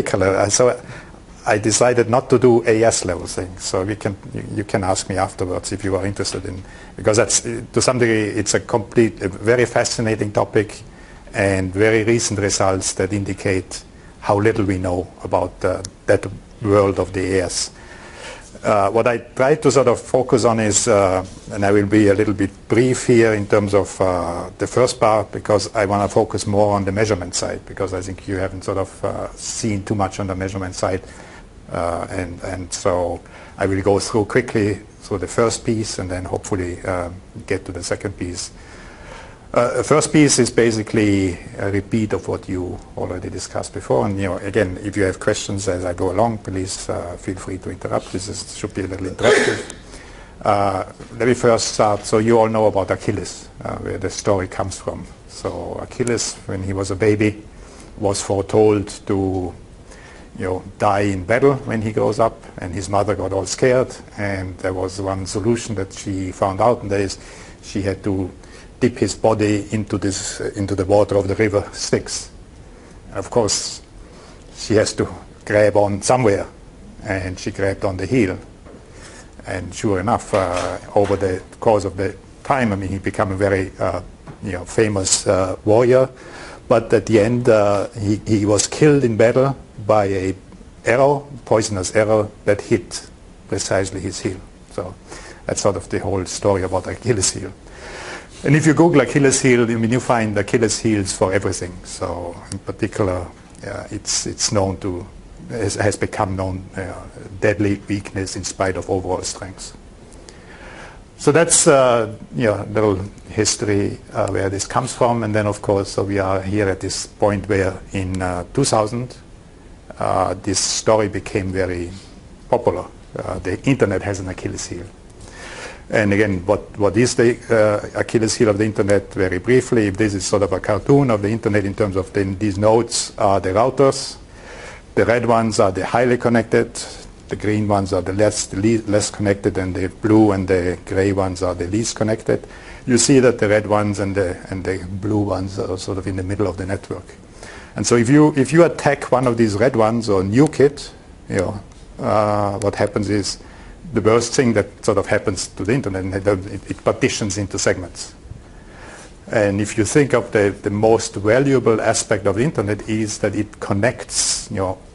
particular. So I decided not to do AS level things. So you can ask me afterwards if you are interested in, because that's, to some degree, it's a very fascinating topic and very recent results that indicate how little we know about that world of the AS. What I try to sort of focus on is, and I will be a little bit brief here in terms of the first part, because I want to focus more on the measurement side, because I think you haven't sort of seen too much on the measurement side. And so I will go through quickly through the first piece and then hopefully get to the second piece. The first piece is basically a repeat of what you already discussed before. And again, if you have questions as I go along, please feel free to interrupt. This should be a little interactive. Let me first start. So you all know about Achilles, where the story comes from. So Achilles, when he was a baby, was foretold to die in battle when he grows up, and his mother got all scared. And there was one solution that she found out, and that is she had to dip his body into the water of the river Styx. Of course, she has to grab on somewhere, and she grabbed on the heel. And sure enough, over the course of the time, I mean, he became a very famous warrior. But at the end, he was killed in battle by a poisonous arrow that hit precisely his heel. So that's sort of the whole story about Achilles heel. And if you Google Achilles heel, I mean, you find Achilles heels for everything. So in particular, it's known to, has become known, deadly weakness in spite of overall strength. So that's little history where this comes from. And then, of course, so we are here at this point where in 2000, this story became very popular. The internet has an Achilles heel. And again, what is the Achilles heel of the internet? Very briefly, if this is sort of a cartoon of the internet in terms of these nodes are the routers. The red ones are the highly connected. The green ones are the less connected, and the blue and the gray ones are the least connected. You see that the red ones and the blue ones are sort of in the middle of the network. And so if you attack one of these red ones or nuke it, what happens is the worst thing that sort of happens to the internet, it partitions into segments. And if you think of the most valuable aspect of the internet is that it connects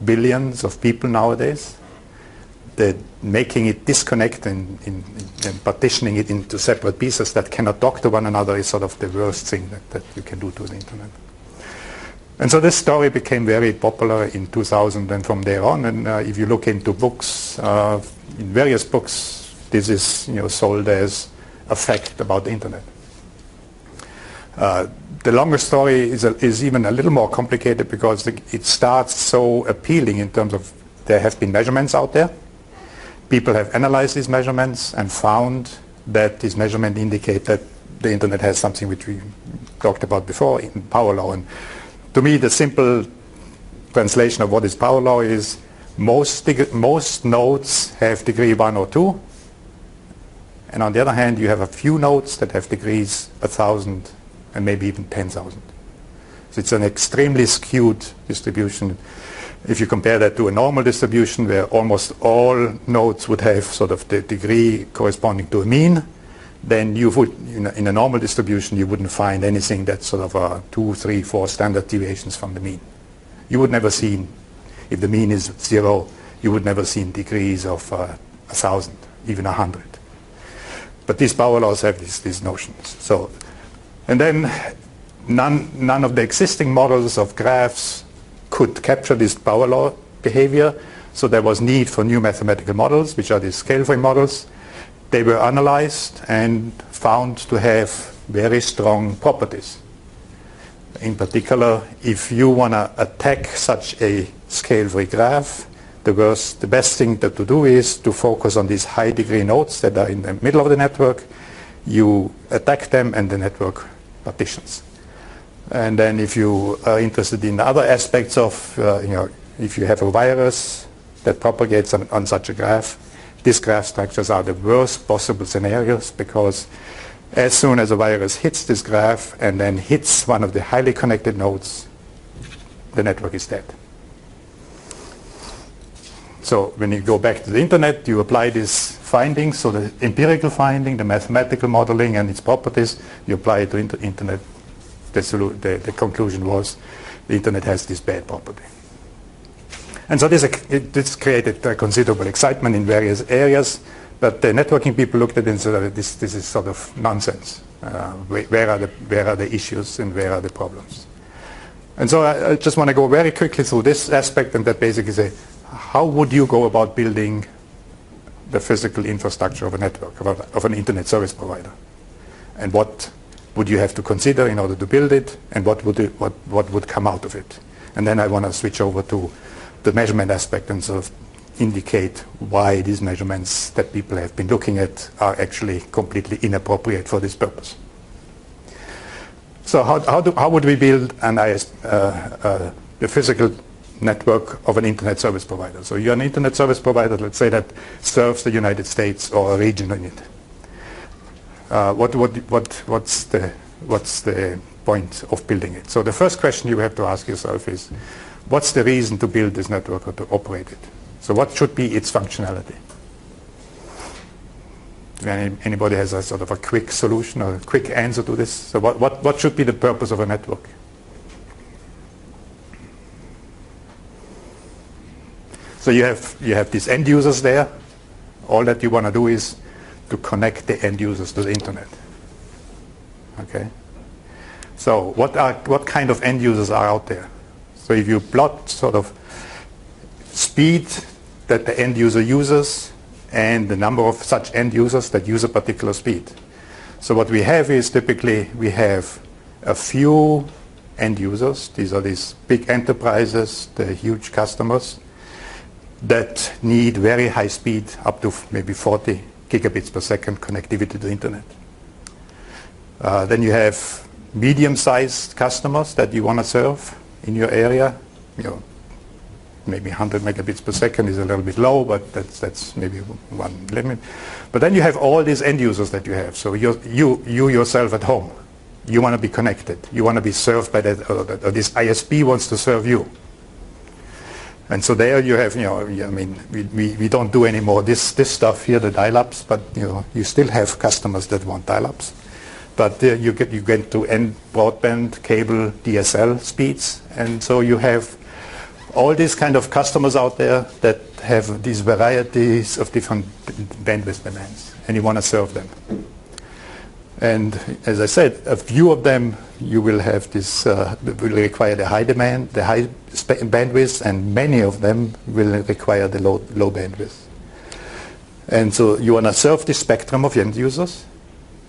billions of people nowadays. Making it disconnect and partitioning it into separate pieces that cannot talk to one another is sort of the worst thing that you can do to the internet. And so this story became very popular in 2000 and from there on. And if you look into books, in various books, this is sold as a fact about the internet. The longer story is even a little more complicated because it starts so appealing in terms of there have been measurements out there. People have analyzed these measurements and found that these measurements indicate that the internet has something which we talked about before in power law. And to me, the simple translation of what is power law is most nodes have degree 1 or 2. And on the other hand, you have a few nodes that have degrees 1,000 and maybe even 10,000. So it's an extremely skewed distribution. If you compare that to a normal distribution where almost all nodes would have sort of the degree corresponding to a mean, then you would, in a normal distribution, you wouldn't find anything that's sort of 2, 3, 4 standard deviations from the mean. You would never see, if the mean is 0, you would never see degrees of 1,000, even 100. But these power laws have these notions. So, and then none of the existing models of graphs could capture this power law behavior, so there was need for new mathematical models, which are these scale-free models. They were analyzed and found to have very strong properties. In particular, if you want to attack such a scale-free graph, the best thing to do is to focus on these high-degree nodes that are in the middle of the network. You attack them and the network partitions. And then if you are interested in other aspects of, if you have a virus that propagates on such a graph, these graph structures are the worst possible scenarios because as soon as a virus hits this graph and then hits one of the highly connected nodes, the network is dead. So when you go back to the internet, you apply these findings, so the empirical finding, the mathematical modeling and its properties, you apply it to internet. The conclusion was the internet has this bad property. And so this created considerable excitement in various areas, but the networking people looked at it and said, this is sort of nonsense. Where are the issues and where are the problems? And so I just want to go very quickly through this aspect, and that basically say, how would you go about building the physical infrastructure of a network, of an internet service provider? And what would you have to consider in order to build it, and what would come out of it? And then I want to switch over to the measurement aspect and sort of indicate why these measurements that people have been looking at are actually completely inappropriate for this purpose. So how would we build the physical network of an internet service provider? So you're an internet service provider, let's say, that serves the United States or a region in it. What's the point of building it? So the first question you have to ask yourself is, what's the reason to build this network or to operate it? So what should be its functionality? Anybody has a sort of a quick solution or a quick answer to this? So what should be the purpose of a network? So you have these end users there. All that you want to do is to connect the end users to the internet. Okay. So what kind of end users are out there? So if you plot sort of speed that the end user uses and the number of such end users that use a particular speed. So what we have is typically we have a few end users. These are these big enterprises, the huge customers that need very high speed, up to maybe 40 gigabits per second connectivity to the internet. Then you have medium-sized customers that you want to serve in your area. Maybe 100 megabits per second is a little bit low, but that's maybe one limit. But then you have all these end users that you have. So you yourself at home, you want to be connected. You want to be served by that, or this ISP wants to serve you. And so there you have, I mean, we don't do anymore this stuff here, the dial-ups, but you still have customers that want dial-ups. But you get to end broadband, cable, DSL speeds, and so you have all these kind of customers out there that have these varieties of different bandwidth demands, and you want to serve them. And as I said, a few of them you will have this will require the high demand, the high bandwidth, and many of them will require the low bandwidth. And so you want to serve the spectrum of end users.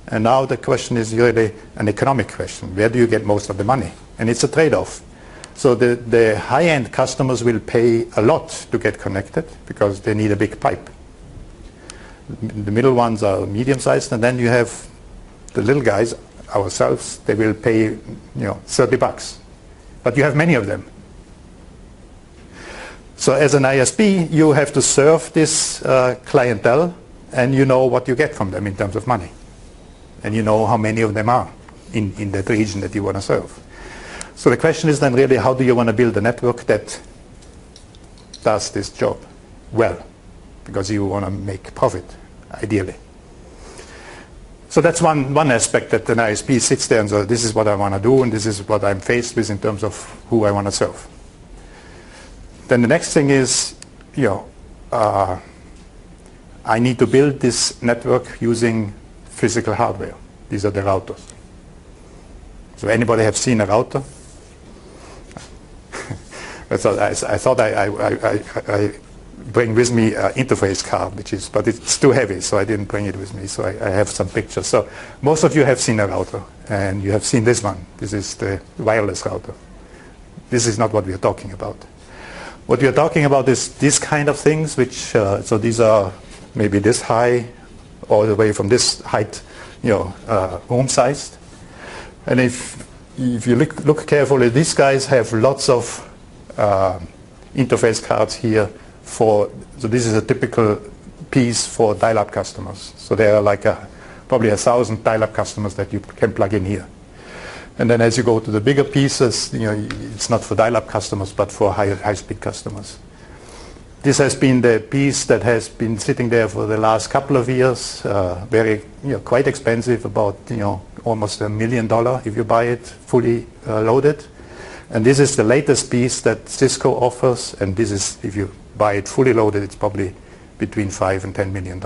And now the question is really an economic question. Where do you get most of the money? And it's a trade-off. So the high-end customers will pay a lot to get connected because they need a big pipe. The middle ones are medium-sized, and then you have the little guys, ourselves, they will pay $30. But you have many of them. So as an ISP, you have to serve this clientele, and you know what you get from them in terms of money. And you know how many of them are in that region that you want to serve. So the question is then really, how do you want to build a network that does this job well? Because you want to make profit, ideally. So that's one aspect, that an ISP sits there and says, this is what I want to do, and this is what I'm faced with in terms of who I want to serve. Then the next thing is, I need to build this network using physical hardware. These are the routers. So anybody have seen a router? I thought I bring with me an interface card, but it's too heavy, so I didn't bring it with me. So I have some pictures. So most of you have seen a router, and you have seen this one. This is the wireless router. This is not what we are talking about. What we are talking about is these kind of things, which so these are maybe this high, all the way from this height, room sized. And if you look carefully, these guys have lots of interface cards here so this is a typical piece for dial-up customers. So there are like probably 1,000 dial-up customers that you can plug in here. And then as you go to the bigger pieces, it's not for dial-up customers, but for high-speed customers. This has been the piece that has been sitting there for the last couple of years, very, quite expensive, about, almost $1 million if you buy it fully loaded. And this is the latest piece that Cisco offers, and this is, if you buy it fully loaded, it's probably between $5 and $10 million.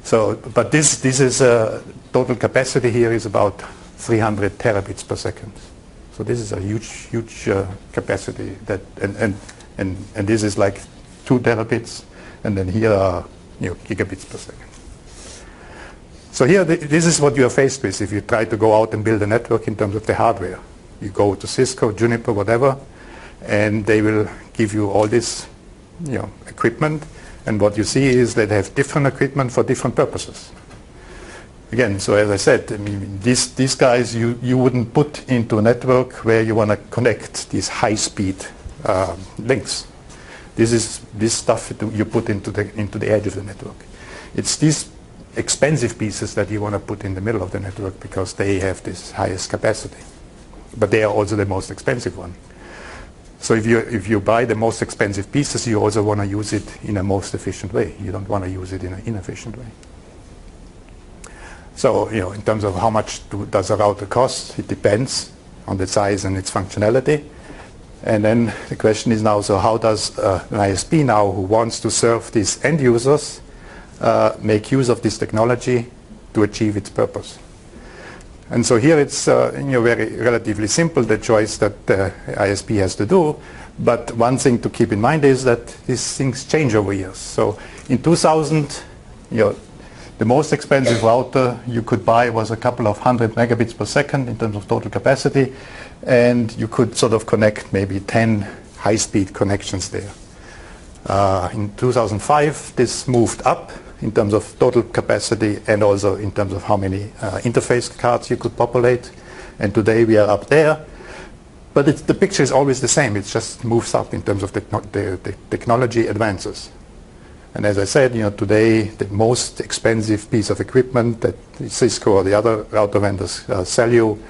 So, but this is total capacity here is about 300 terabits per second. So this is a huge capacity that, and this is like 2 terabits, and then here are gigabits per second. So here, this is what you are faced with if you try to go out and build a network in terms of the hardware. You go to Cisco, Juniper, whatever, and they will give you all this, equipment. And what you see is that they have different equipment for different purposes. Again, so as I said, I mean, these guys you wouldn't put into a network where you want to connect these high-speed links. This stuff you put into the edge of the network. It's these expensive pieces that you want to put in the middle of the network because they have this highest capacity. But they are also the most expensive one. So if you buy the most expensive pieces, you also want to use it in a most efficient way. You don't want to use it in an inefficient way. So, in terms of how much does a router cost, it depends on the size and its functionality. And then the question is now, so how does an ISP now who wants to serve these end users make use of this technology to achieve its purpose? And so here it's very relatively simple, the choice that the ISP has to do. But one thing to keep in mind is that these things change over years. So in 2000, the most expensive router you could buy was a couple of 100 megabits per second in terms of total capacity. And you could sort of connect maybe 10 high-speed connections there. In 2005, this moved up in terms of total capacity and also in terms of how many interface cards you could populate. And today we are up there. But the picture is always the same. It just moves up in terms of the technology advances. And as I said, today the most expensive piece of equipment that Cisco or the other router vendors sell you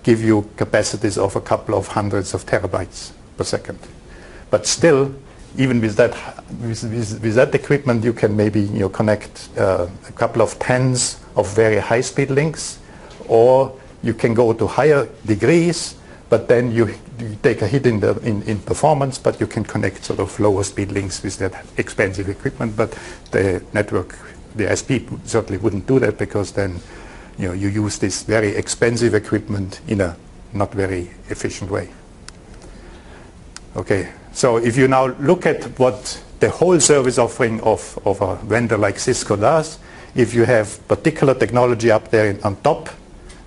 give you capacities of a couple of hundreds of terabytes per second. But still, even with that equipment, you can maybe connect a couple of tens of very high-speed links, or you can go to higher degrees, but then you take a hit in performance, but you can connect sort of lower speed links with that expensive equipment. But the network, the ISP certainly wouldn't do that, because then you use this very expensive equipment in a not very efficient way. Okay. So if you now look at what the whole service offering of a vendor like Cisco does, if you have particular technology up there on top,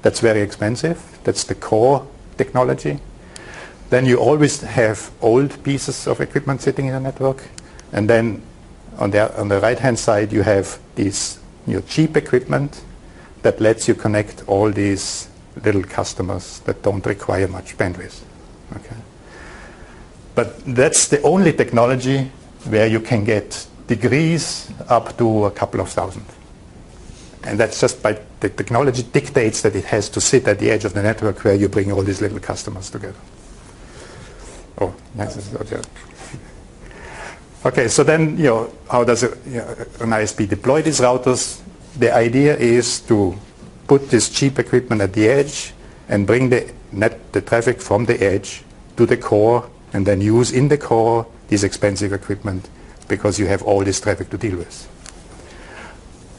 that's very expensive. That's the core technology. Then you always have old pieces of equipment sitting in a network. And then on the right-hand side, you have this cheap equipment that lets you connect all these little customers that don't require much bandwidth. Okay. But that's the only technology where you can get degrees up to a couple of thousand. And that's just by the technology dictates that it has to sit at the edge of the network where you bring all these little customers together. Oh, yes. Okay, so then, how does an ISP deploy these routers? The idea is to put this cheap equipment at the edge and bring the traffic from the edge to the core, and then use in the core this expensive equipment because you have all this traffic to deal with.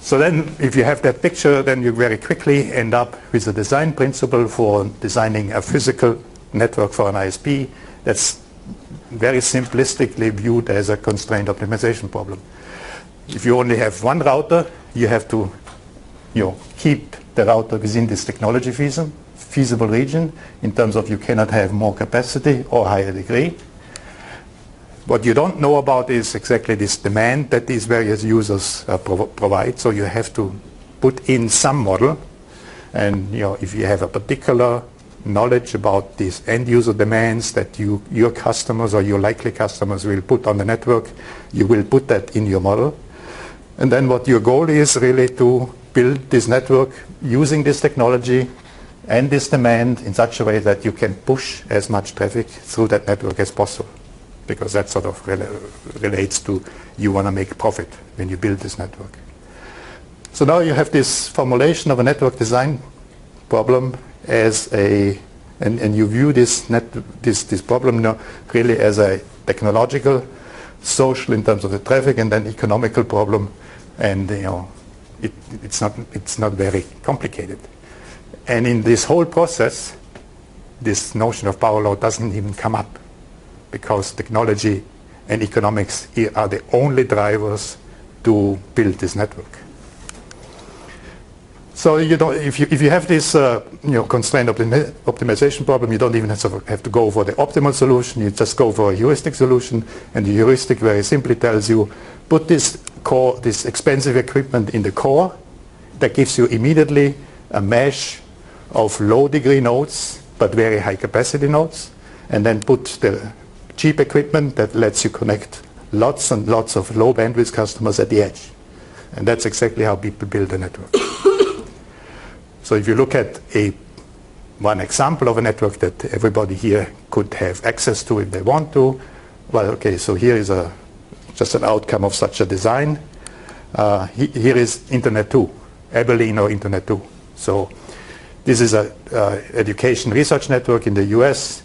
So then if you have that picture, then you very quickly end up with a design principle for designing a physical network for an ISP that's very simplistically viewed as a constraint optimization problem. If you only have one router, you have to keep the router within this technology feasible region in terms of you cannot have more capacity or higher degree. What you don't know about is exactly this demand that these various users provide. So you have to put in some model, and if you have a particular knowledge about these end user demands that your customers or your likely customers will put on the network, you will put that in your model. And then what your goal is really to build this network using this technology and this demand in such a way that you can push as much traffic through that network as possible. because that sort of relates to you want to make profit when you build this network. So now you have this formulation of a network design problem as a, and you view this problem now really as a technological, social in terms of the traffic, and then economical problem, and it's not very complicated. And in this whole process, this notion of power law doesn't even come up, because technology and economics are the only drivers to build this network. So if you have this constraint optimization problem, you don't even have to go for the optimal solution. You just go for a heuristic solution, and the heuristic very simply tells you, put this expensive equipment in the core. That gives you immediately a mesh of low degree nodes but very high capacity nodes, and then put the cheap equipment that lets you connect lots and lots of low bandwidth customers at the edge. And that's exactly how people build a network. So if you look at one example of a network that everybody here could have access to if they want to, well, okay, so here is just an outcome of such a design. Here is Internet 2, Abilene or Internet 2. So this is an education research network in the US.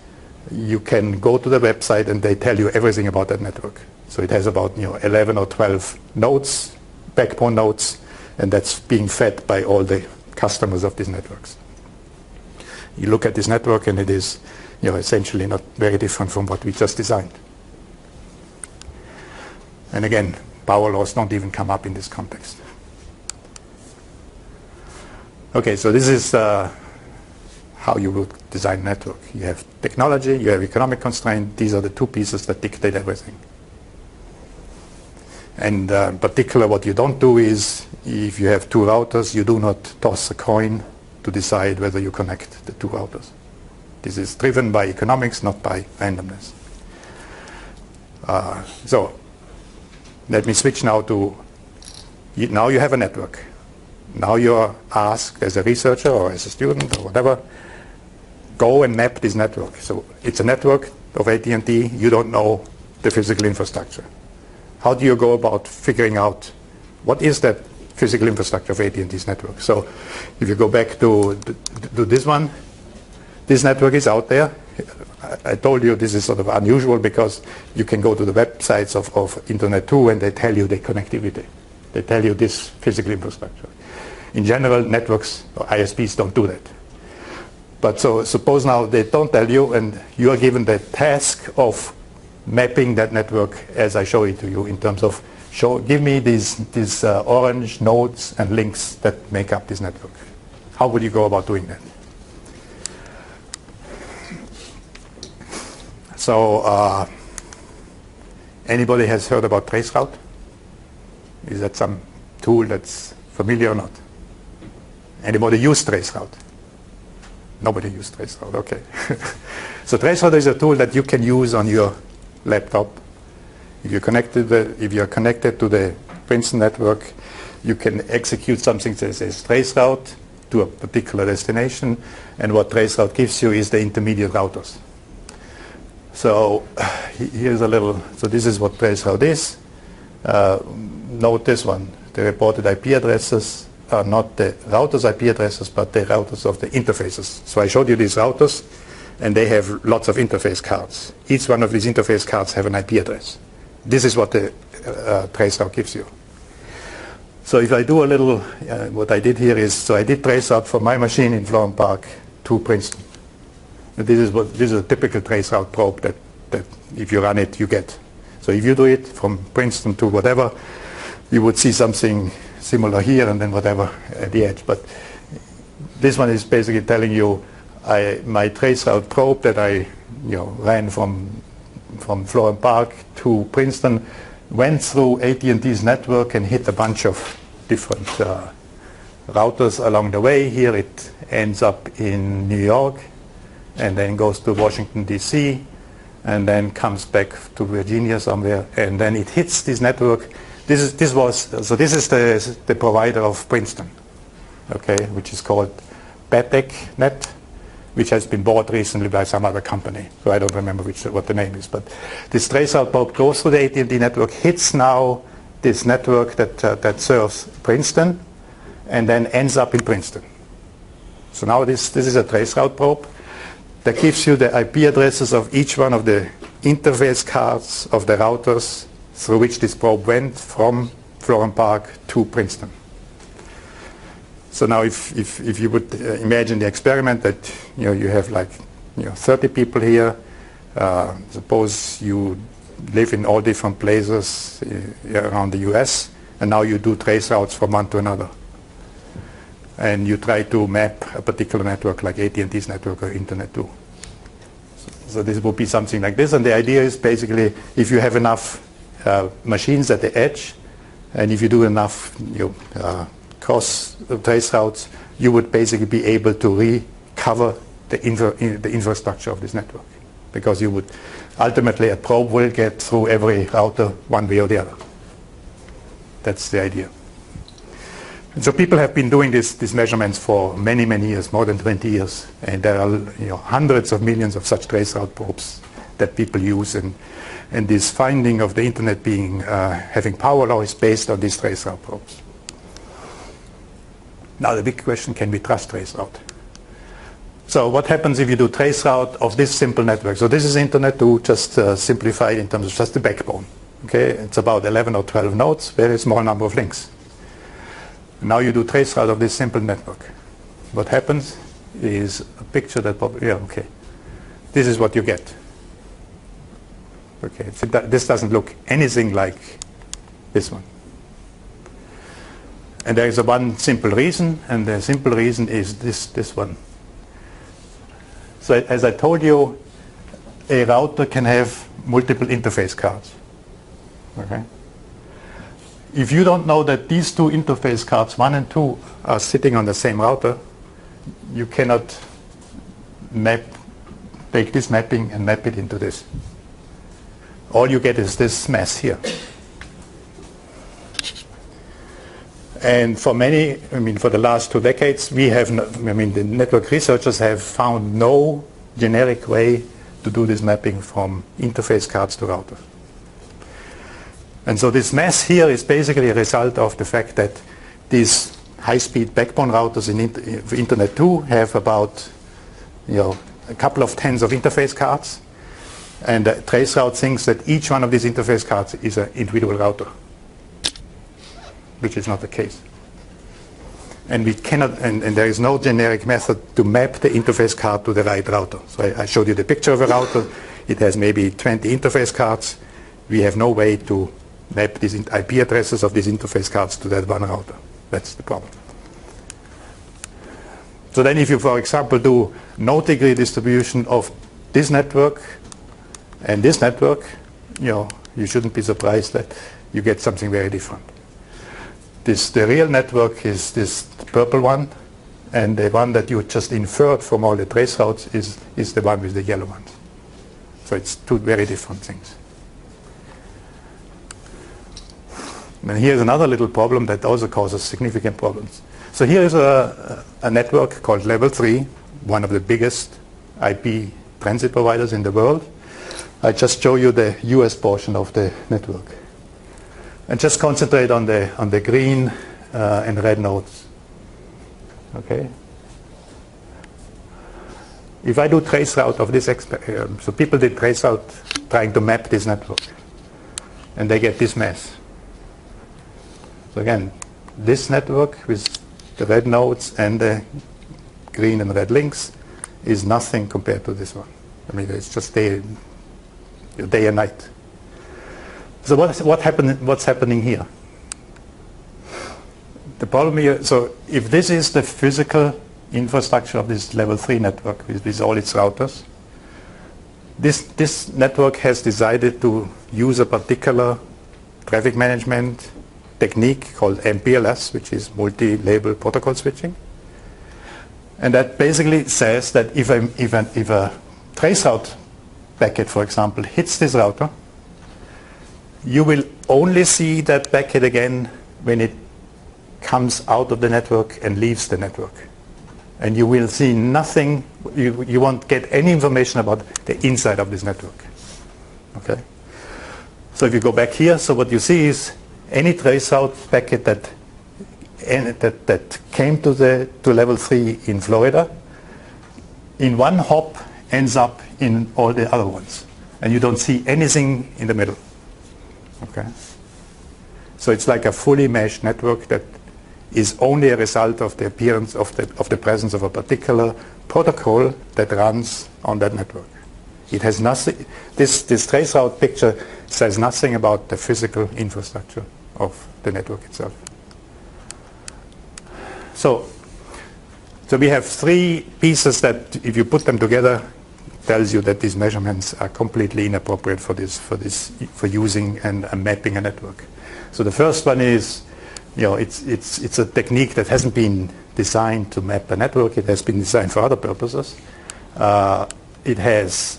You can go to the website and they tell you everything about that network. So it has about 11 or 12 nodes, backbone nodes, and that's being fed by all the customers of these networks. You look at this network and it is essentially not very different from what we just designed. And again, power laws don't even come up in this context. Okay, so this is how you would design a network. You have technology, you have economic constraint. These are the two pieces that dictate everything. And in particular, what you don't do is, if you have two routers, you do not toss a coin to decide whether you connect the two routers. This is driven by economics, not by randomness. So let me switch now to, now you have a network. Now you are asked as a researcher or as a student or whatever, go and map this network. So it's a network of AT&T. You don't know the physical infrastructure. How do you go about figuring out what is that physical infrastructure of AT&T's network? So if you go back to this one, this network is out there. I told you this is sort of unusual because you can go to the websites of Internet 2 and they tell you the connectivity. They tell you this physical infrastructure. In general, networks or ISPs don't do that. But so suppose now they don't tell you, and you are given the task of mapping that network as I show it to you in terms of give me these orange nodes and links that make up this network. How would you go about doing that? So anybody has heard about traceroute? Is that some tool that's familiar or not? Anybody use traceroute? Nobody use traceroute, okay. So traceroute is a tool that you can use on your laptop. If you're connected to the Princeton network, you can execute something that says traceroute to a particular destination, and what traceroute gives you is the intermediate routers. So here's a little, so this is what traceroute is. Note this one, the reported IP addresses are not the router's IP addresses, but the routers of the interfaces. So I showed you these routers, and they have lots of interface cards. Each one of these interface cards have an IP address. This is what the traceroute gives you. So if I do a little, what I did here is, so I did traceroute from my machine in Florham Park to Princeton. This is a typical traceroute probe that if you run it, you get. So if you do it from Princeton to whatever, you would see something similar here and then whatever at the edge. But this one is basically telling you my traceroute probe that I ran from Florham Park to Princeton went through AT&T's network and hit a bunch of different routers along the way. Here it ends up in New York and then goes to Washington, D.C., and then comes back to Virginia somewhere, and then it hits this network. This is the provider of Princeton, okay, which is called Patek Net, which has been bought recently by some other company. So I don't remember what the name is. But this traceroute probe goes through the AT&T network, hits now this network that serves Princeton, and then ends up in Princeton. So now this is a traceroute probe that gives you the IP addresses of each one of the interface cards of the routers through which this probe went from Florham Park to Princeton. So now if you would imagine the experiment that you have like 30 people here, suppose you live in all different places around the US, and now you do trace routes from one to another. And you try to map a particular network like AT&T's network or Internet 2. So this would be something like this, and the idea is basically if you have enough machines at the edge, and if you do enough cross trace routes, you would basically be able to recover the infrastructure of this network, because you would ultimately a probe will get through every router one way or the other. That's the idea. And so people have been doing these measurements for many, many years, more than 20 years, and there are hundreds of millions of such traceroute probes that people use, and this finding of the internet being having power law is based on these traceroute probes. Now the big question, can we trust traceroute? So what happens if you do traceroute of this simple network? So this is Internet 2, just simplified in terms of just the backbone. Okay, it's about 11 or 12 nodes, very small number of links. Now you do traceroute of this simple network. What happens is a picture that this is what you get. Okay, so this doesn't look anything like this one. And there is one simple reason, and the simple reason is this one. So as I told you, a router can have multiple interface cards. Okay? If you don't know that these two interface cards, 1 and 2, are sitting on the same router, you cannot take this mapping and map it into this. All you get is this mess here. And for many, for the last 2 decades, we have, the network researchers have found no generic way to do this mapping from interface cards to routers. And so this mess here is basically a result of the fact that these high-speed backbone routers in Internet 2 have about a couple of tens of interface cards, and traceroute thinks that each one of these interface cards is an individual router, which is not the case. And we cannot, and there is no generic method to map the interface card to the right router. So I showed you the picture of a router. It has maybe 20 interface cards. We have no way to map these IP addresses of these interface cards to that one router. That's the problem. So then if you, for example, do node degree distribution of this network and this network, you shouldn't be surprised that you get something very different. The real network is this purple one, and the one that you just inferred from all the trace routes is the one with the yellow ones. So it's 2 very different things. And here's another little problem that also causes significant problems. So here is a network called Level 3, one of the biggest IP transit providers in the world. I just show you the US portion of the network. And just concentrate on the green and red nodes. Okay. If I do traceroute of this, so people did traceroute trying to map this network, and they get this mess. So again, this network with the red nodes and the green and red links is nothing compared to this one. It's just day and night. So what's happening here? The problem here, so if this is the physical infrastructure of this level 3 network with all its routers, this network has decided to use a particular traffic management technique called MPLS, which is multi-label protocol switching. And that basically says that if a traceroute packet, for example, hits this router, you will only see that packet again when it comes out of the network and leaves the network. and you will see nothing, you won't get any information about the inside of this network. Okay? So if you go back here, so what you see is any traceroute packet that came to level 3 in Florida, in one hop ends up in all the other ones. And you don't see anything in the middle. Okay? So it's like a fully meshed network that is only a result of the appearance of the presence of a particular protocol that runs on that network. It has nothing, this traceroute picture says nothing about the physical infrastructure of the network itself. So we have 3 pieces that, if you put them together, tells you that these measurements are completely inappropriate for using and mapping a network. So the first one is, it's a technique that hasn't been designed to map a network. It has been designed for other purposes. It has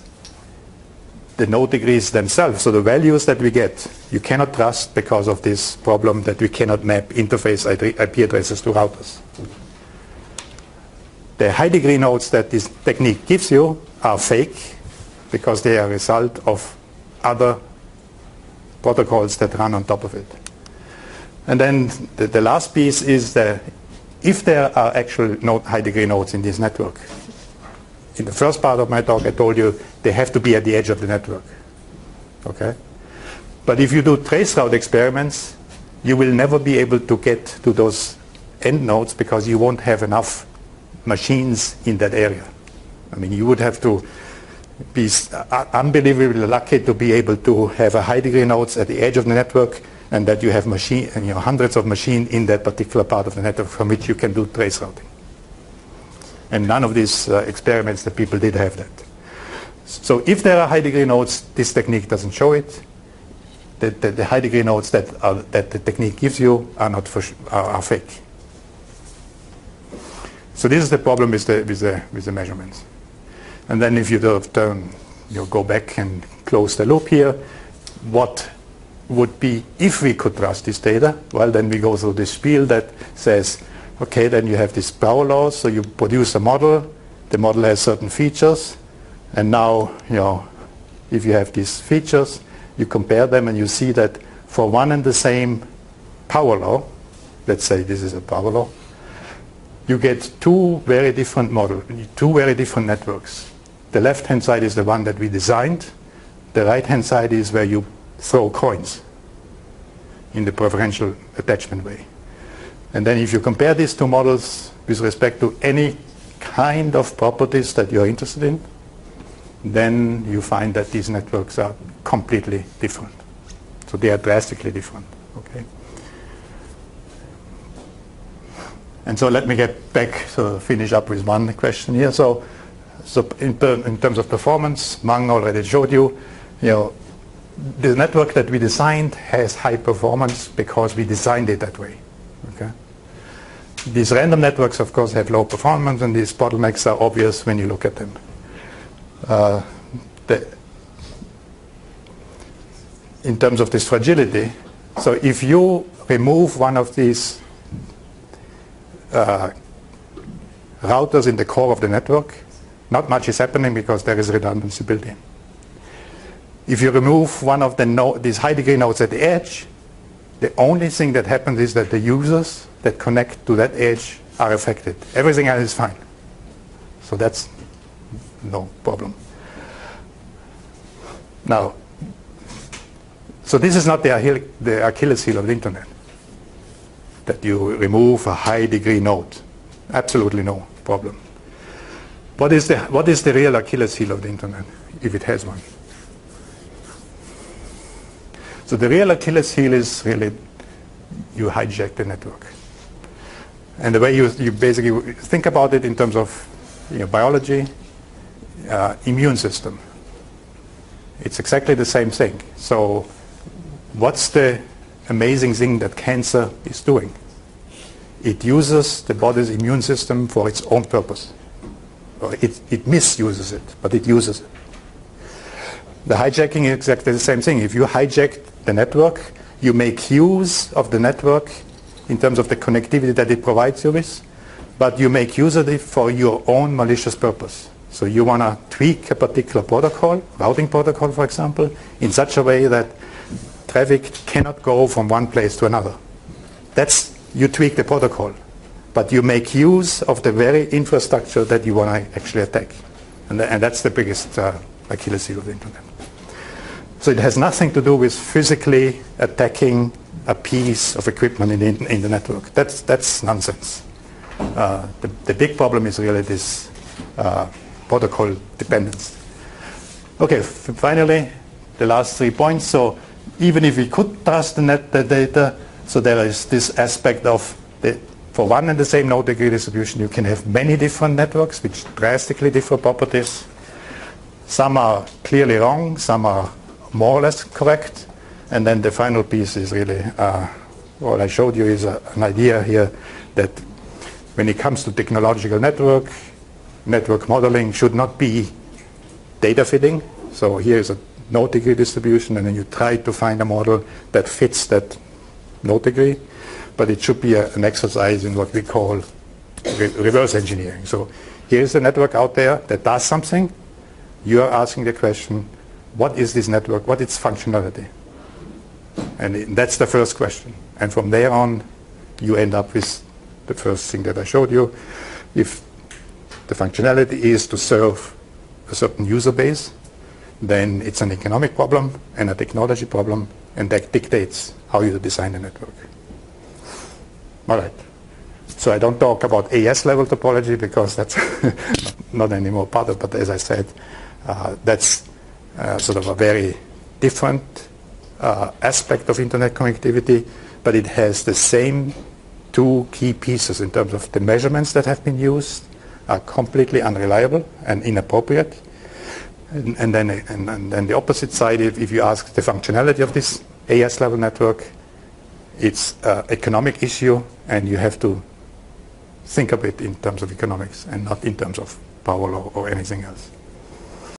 the node degrees themselves, so the values that we get, you cannot trust because of this problem that we cannot map interface IP addresses to routers. The high degree nodes that this technique gives you are fake because they are a result of other protocols that run on top of it. And then the last piece is that if there are actual high degree nodes in this network, in the first part of my talk I told you they have to be at the edge of the network. Okay? But if you do traceroute experiments, you will never be able to get to those end nodes because you won't have enough machines in that area. I mean, you would have to be unbelievably lucky to be able to have a high degree nodes at the edge of the network and that you have hundreds of machines in that particular part of the network from which you can do trace routing. And none of these experiments that people did have that. So if there are high degree nodes, this technique doesn't show it. The high degree nodes that the technique gives you are fake. So this is the problem with the measurements. And then if you go back and close the loop here, what would be if we could trust this data? Well, then we go through this spiel that says, okay, then you have this power laws, so you produce a model, the model has certain features, and now, if you have these features, you compare them and you see that for one and the same power law, let's say this is a power law, you get 2 very different networks. The left-hand side is the one that we designed. The right-hand side is where you throw coins in the preferential attachment way. And then if you compare these 2 models with respect to any kind of properties that you're interested in, then you find that these networks are completely different. So they are drastically different. Okay. And so let me get back, so finish up with one question here. So in terms of performance, Mang already showed you, the network that we designed has high performance because we designed it that way. Okay. These random networks, of course, have low performance, and these bottlenecks are obvious when you look at them. In terms of this fragility, so if you remove one of these routers in the core of the network, not much is happening because there is redundancy built in. If you remove one of these high degree nodes at the edge, the only thing that happens is that the users that connect to that edge are affected. Everything else is fine. So that's no problem. Now, so this is not the Achilles heel of the internet, that you remove a high degree node. Absolutely no problem. What is the real Achilles heel of the internet, if it has one? So the real Achilles heel is really you hijack the network. And the way you basically think about it in terms of biology, immune system. It's exactly the same thing. So what's the amazing thing that cancer is doing? It uses the body's immune system for its own purpose. Or it misuses it, but it uses it. The hijacking is exactly the same thing. If you hijack the network, you make use of the network in terms of the connectivity that it provides you with, but you make use of it for your own malicious purpose. So you want to tweak a particular protocol, routing protocol, for example, in such a way that traffic cannot go from one place to another. That's, you tweak the protocol, but you make use of the very infrastructure that you want to actually attack. And that's the biggest Achilles heel of the internet. So it has nothing to do with physically attacking a piece of equipment in the network. That's nonsense. The big problem is really this protocol dependence. Okay, finally, the last 3 points. So even if we could trust the data, so there is this aspect of, for one and the same node degree distribution, you can have many different networks which drastically differ properties. Some are clearly wrong, some are more or less correct. And then the final piece is really, what I showed you is an idea here that when it comes to technological network modeling should not be data fitting. So here is a node degree distribution, and then you try to find a model that fits that node degree. But it should be an exercise in what we call reverse engineering. So here's a network out there that does something. You are asking the question, what is this network? What is its functionality? And that's the first question. And from there on, you end up with the first thing that I showed you. If the functionality is to serve a certain user base, then it's an economic problem and a technology problem, and that dictates how you design the network. All right. So I don't talk about AS level topology because that's not anymore part of it, but as I said, that's sort of a very different aspect of internet connectivity, but it has the same two key pieces in terms of the measurements that have been used are completely unreliable and inappropriate. And then the opposite side, if you ask the functionality of this AS level network, it's an economic issue, and you have to think of it in terms of economics and not in terms of power law or anything else.